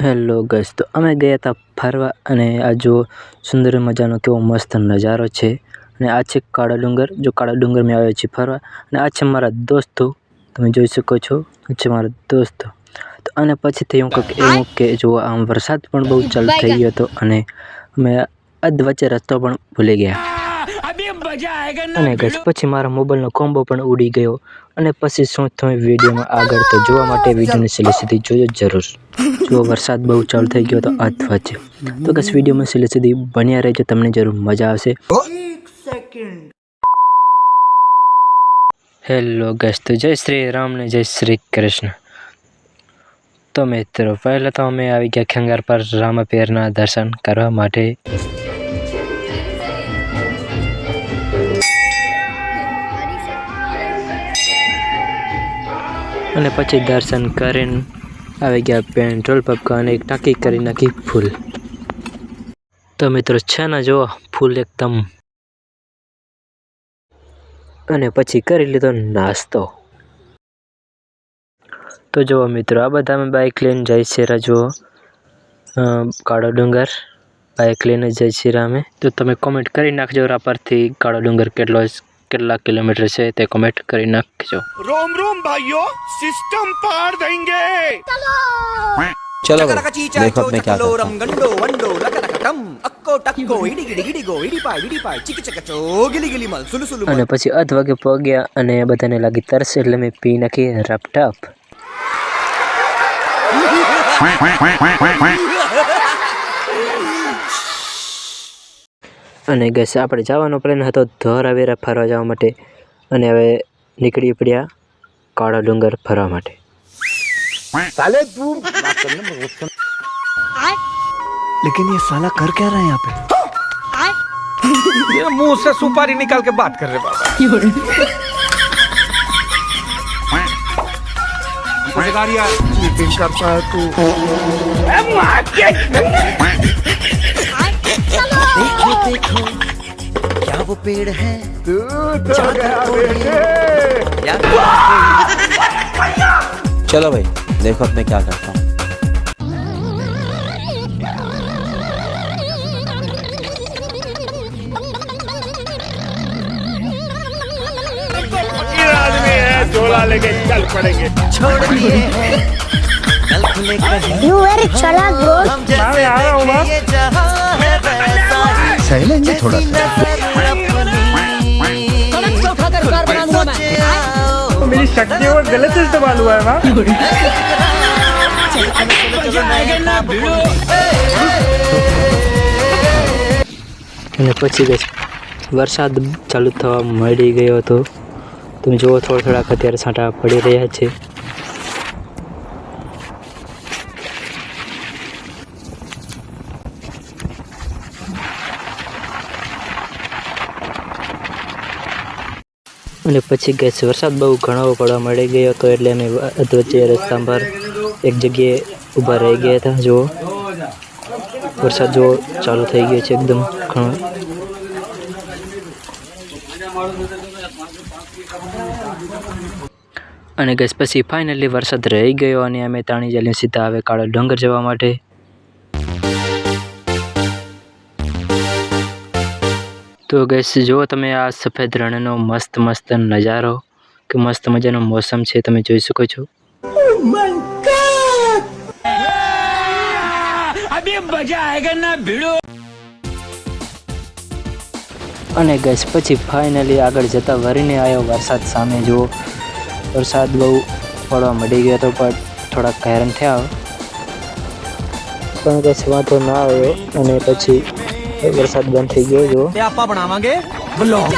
Hello guys, તો અમે ગયા હતા ફરવા અને આ જો સુંદર મજાનો કેવો મસ્ત નજારો છે. અને આ છે કાળા ડુંગર. જો કાળા ડુંગર મેં આવ્યો છે ફરવા અને આ છે મારા દોસ્તો, તમે જોઈ શકો છો. આ છે મારા દોસ્તો. તો અને પછીથી હું કંઈક એવું કે જો આમ વરસાદ પણ બહુ ચાલુ થઈ ગયો હતો અને અમે અધ વચ્ચે રસ્તો પણ ભૂલી ગયા. અને ગાઈસ પછી મારા મોબાઈલનો કોમ્બો પણ ઉડી ગયો. અને પછી શું થયું વિડીયોમાં આગળ, તો જોવા માટે વિડીયોની છેલ્લે સુધી જોજો જરૂર. જો વરસાદ બહુ ચાલુ થઈ ગયો તો અધ વચ્ચે, તો ગાઈસ વિડીયોમાં છેલ્લે સુધી બન્યા રહેજો, તમને જરૂર મજા આવશે. હેલો ગાઈસ, તો જય શ્રી રામ ને જય શ્રી કૃષ્ણ. તો મિત્રો પહેલાં તો અમે આવી ગયા ખેંગાર પર રામાપીરના દર્શન કરવા માટે. અને પછી દર્શન કરીને આવી ગયા પેટ્રોલ પંપ અને એક ટાંકી કરી નાખી ફૂલ. તો મિત્રો છે ને જો ફૂલ એકદમ. અને પછી કરી લીધો નાસ્તો. તો જુઓ મિત્રો, આ બધા અમે બાઇક લઈને જઈ છીએ. જુઓ કાળો ડુંગર બાઇક લઈને જઈ છીએ અમે. તો તમે કોમેન્ટ કરી નાખજો રાપરથી કાળો ડુંગર કેટલા કિલોમીટર છે તે કોમેન્ટ કરી નાખજો. रोम रोम भाइयों, सिस्टम पार देंगे। चलो भाई, देखो अब मैं क्या करता हूं। गंडो वंडो लकरकटम अक्को टक्को इडी गिडी गिडी गो इडी पाई चिक चकचो गिली गिली मल सुलु सुलु અને પછી અધ વાગે પહોંચ્યા અને બધાને લાગી તરસ એટલે મેં પી નાખી રપટપ. અને ગેસ આપણે જવાનો પ્લાન હતો ધોરાવેરા ફરવા જવા માટે. અને હવે નીકળી પડ્યા કાળા ડુંગર ફરવા માટે. साले तू लेकिन ये साला कर क्या रहा है यहाँ पे? ये मुंह से सुपारी निकाल के बात कर रहे बाबा। चीटिंग करता है तू। देखो देखो क्या वो पेड़ है तू तो गया बेटे। चलो भाई, देखो अब मैं क्या करता हूँ। झोला लेके चल पड़ेंगे। छोड़ दिए हैं कल खुले कहीं You very chalak bro. हम जैसे आ रहा हूँ, ये जहां है वैसा ही सही लेंगे थोड़ा सा। मेरी शक्ति और गलत इस्तेमाल हुआ है ना। અને પછી ગઈ વરસાદ ચાલુ થવા મળી ગયો હતો. તમે જુઓ થોડાક અત્યારે છાંટા પડી રહ્યા છે. અને પછી ગેસ વરસાદ બહુ ઘણો પડવા મળી ગયો હતો એટલે અમે વચ્ચે રસ્તા પર એક જગ્યાએ ઊભા રહી ગયા હતા. જુઓ વરસાદ જો ચાલુ થઈ ગયો છે એકદમ ઘણો. અને ગેસ પછી ફાઇનલી વરસાદ રહી ગયો અને અમે તાણી ચાલીને સીધા આવે કાળો ડુંગર જવા માટે. તો ગેસ જુઓ તમે આ સફેદ રણનો મસ્ત નજારો કે મસ્ત મજાનો મોસમ છે, તમે જોઈ શકો છો. अभी मजा आएगा ना भिड़ो। અને ગેસ પછી ફાઇનલી આગળ જતા વરીને આવ્યો વરસાદ સામે. જુઓ વરસાદ બહુ પડવા મળી ગયો હતો પણ થોડાક હેરાન થયા, પણ ગેસ વાંધો ના આવ્યો. અને પછી વરસાદ બંધ થઈ ગયો. જુઓ आपा बनावांगे ब्लॉग।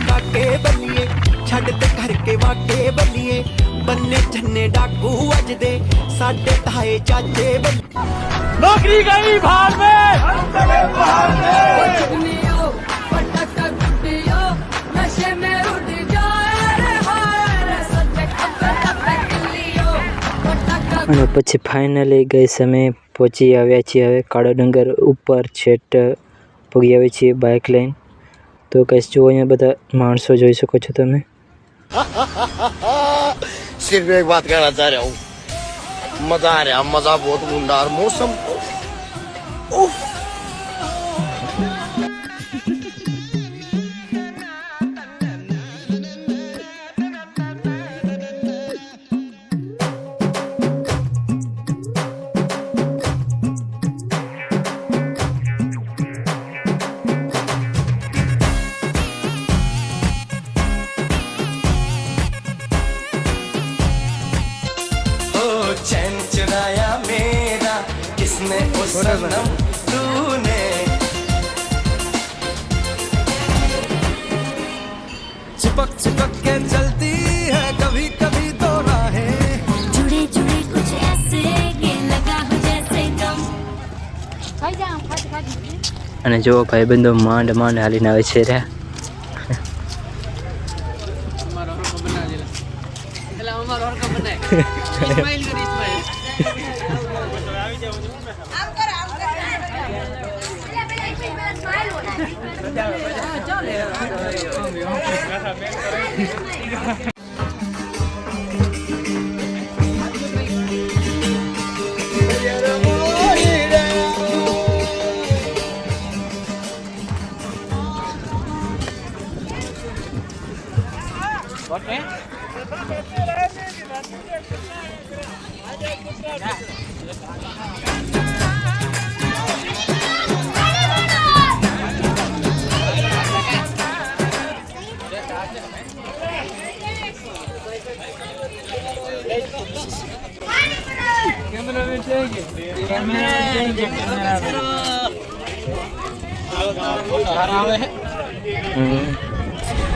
काके बलिए छड़ ते घर के वाके बलिए बन्ने झन्ने डाकू अज दे साडे ताए चाचे नौकरी गई भार में અને પછી ફાઇનલી ગઈ અમે પહોંચી આવ્યા છીએ હવે કાળો ડુંગર ઉપર છેટ પગી આવી છીએ બાઇક લઈને. તો ગાઈસ જો અહીંયા બધા માણસો જોઈ શકો છો તમે। सिर्फ एक बात कहना चाह रहा हूँ, मजा आ रहा, मजा बहुत मुंडार मौसम। चैन चुराया मेरा किसने ओ सनम तूने, चिपक चिपक के चलती है कभी कभी तो राहें, जुड़े जुड़े कुछ ऐसे ये लगा हो जैसे गम। અને જો ભાઈબંધો માંડ માંડ હાલીને આવે છે રે।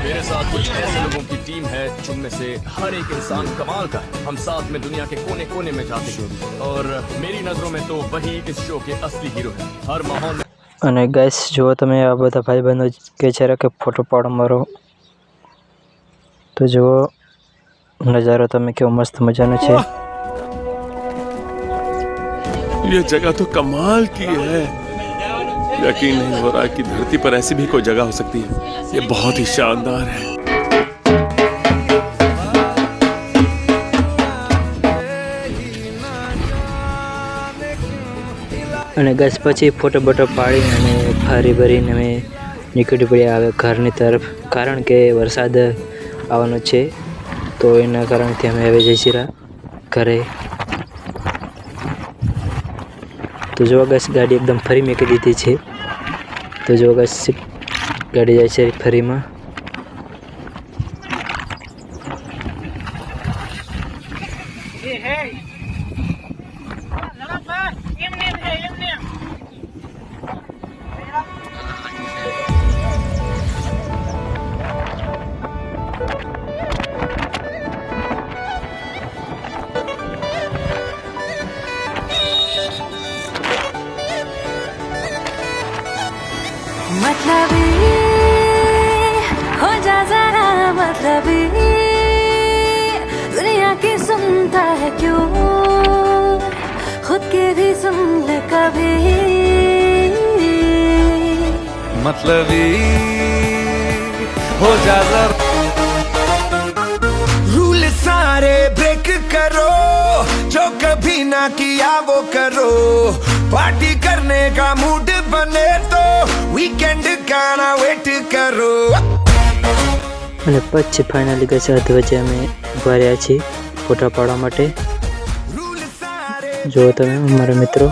मेरे साथ कुछ ऐसे लोगों की टीम है जिनमें से हर एक इंसान कमाल का है। हम साथ में दुनिया के कोने कोने में जाते हैं और मेरी नजरों में तो वही इस शो के असली हीरो है। हर माहौल में અને ગાઈસ જો તમે આ બધા ભાઈબંધો કે છે કે ફોટો પાડો મારો, તો જો નજારો તમે કેવો મસ્ત મજાનો છે। ये जगह तो कमाल की है, यकीन नहीं हो रहा कि धरती पर ऐसी भी कोई जगह हो सकती है। ये बहुत ही शानदार है। અને ગાઈસ પછી ફોટો બોટો પાડી અને ફરી ભરીને અમે નીકળી પડ્યા હવે ઘરની તરફ, કારણ કે વરસાદ આવવાનો છે તો એના કારણથી અમે હવે જઈશું ઘરે। તો જો ગાઈસ ગાડી એકદમ ફરી મૂકી દીધી છે, તો જો ગાઈસ ગાડી જાય છે ફરીમાં। मतलबी हो जा जरा मतलबी, दुनिया की सुनता है क्यों, खुद के भी सुन ले कभी। मतलबी हो जा जरा, रूल सारे ब्रेक करो, जो कभी ना किया वो करो, पार्टी करने का मूड बने तो वीकेंड का ना वेट करो। અને પછી ફાઇનલી ગઈ છે અધવચ્ચે અમે ઊભા રહ્યા છીએ ફોટા પાડવા માટે। જો તમે અમારા મિત્રો,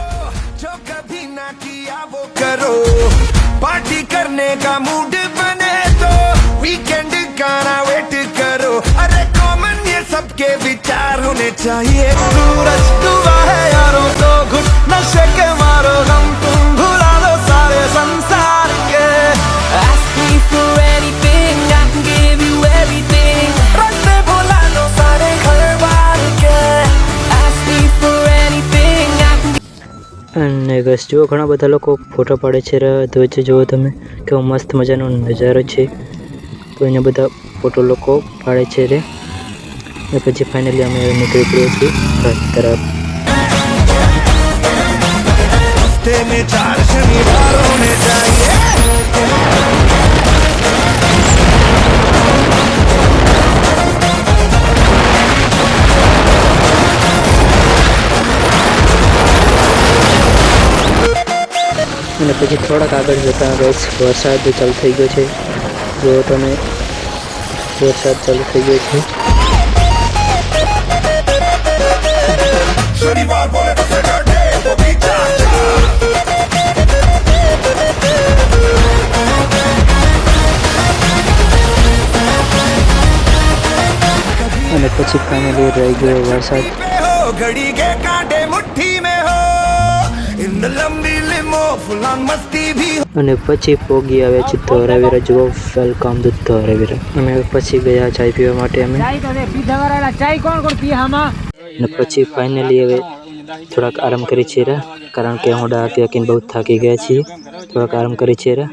जो कभी ना किया वो करो, पार्टी करने का मूड बने तो वीकेंड का ना वेट करो। अरे कॉमन ये सबके विचार होने चाहिए। सूरज डूबा है यारों तो घुट नशे के मारो, गम तुम भुला दो सारे संसार के। Ask me for anything, I can give you everything। रास्ते भुला दो सारे घर बार के। Ask me for anything, I can અને બસ જો ઘણા બધા લોકો ફોટો પાડે છે અધવચ્ચે। જુઓ તમે કેવો મસ્ત મજાનો નજારો છે, તો એને બધા ફોટો લોકો પાડે છે રે। અને પછી ફાઇનલી અમે નીકળી પડ્યા છીએ ઘર તરફ। हफ्ते में 4 शनिवार होने चाहिए। પછી થોડાક આગળ જતાં ગેસ વરસાદ ચાલુ થઈ ગયો છે. જો તમે વરસાદ ચાલુ થઈ ગયો છે. शनिवार बोले तो सैटरडे वो भी चाचा અને પછી ફાઇનલી રહી ગયો વરસાદ. हो घड़ी के कांटे मुट्ठी में हो इन लंबी लिमो फुलान मस्ती भी हो અને પછી પોગી આવે છે ધોરાવીરા. જુઓ વેલકમ ટુ ધોરાવીરા. અમે પછી ગયા ચાય પીવા માટે અમે. અને પછી ફાઇનલી હવે થોડાક આરામ કરી છીએ કારણ કે હું હાકીને બહુ થાકી ગયા છીએ. થોડાક આરામ કરી છીએ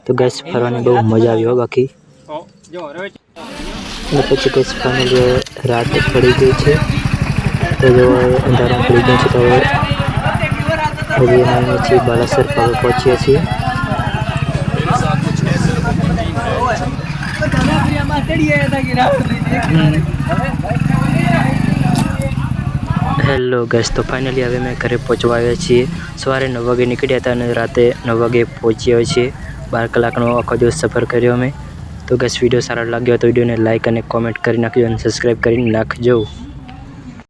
તો ગેસ ફરવાની બહુ મજા આવી હો બાકી. અને પછી ગેસ ફાઇનલી રાત પડી ગઈ છે તો જો અંધારા પડી ગયા છે તો હવે અમે છીએ બાલાસર પર પહોંચ્યા છીએ. मेरे साथ कुछ ऐसे लोगों की टीम है હેલો ગેસ, તો ફાઇનલી હવે અમે ઘરે પહોંચવા આવ્યા છીએ. સવારે 9 વાગે નીકળ્યા હતા અને રાતે 9 વાગે પહોંચી આવ્યા છીએ. 12 કલાકનો આખો દિવસ સફર કર્યો અમે. તો ગેસ વિડીયો સારો લાગ્યો તો વિડીયોને લાઇક અને કોમેન્ટ કરી નાખજો અને સબસ્ક્રાઈબ કરી નાખજો.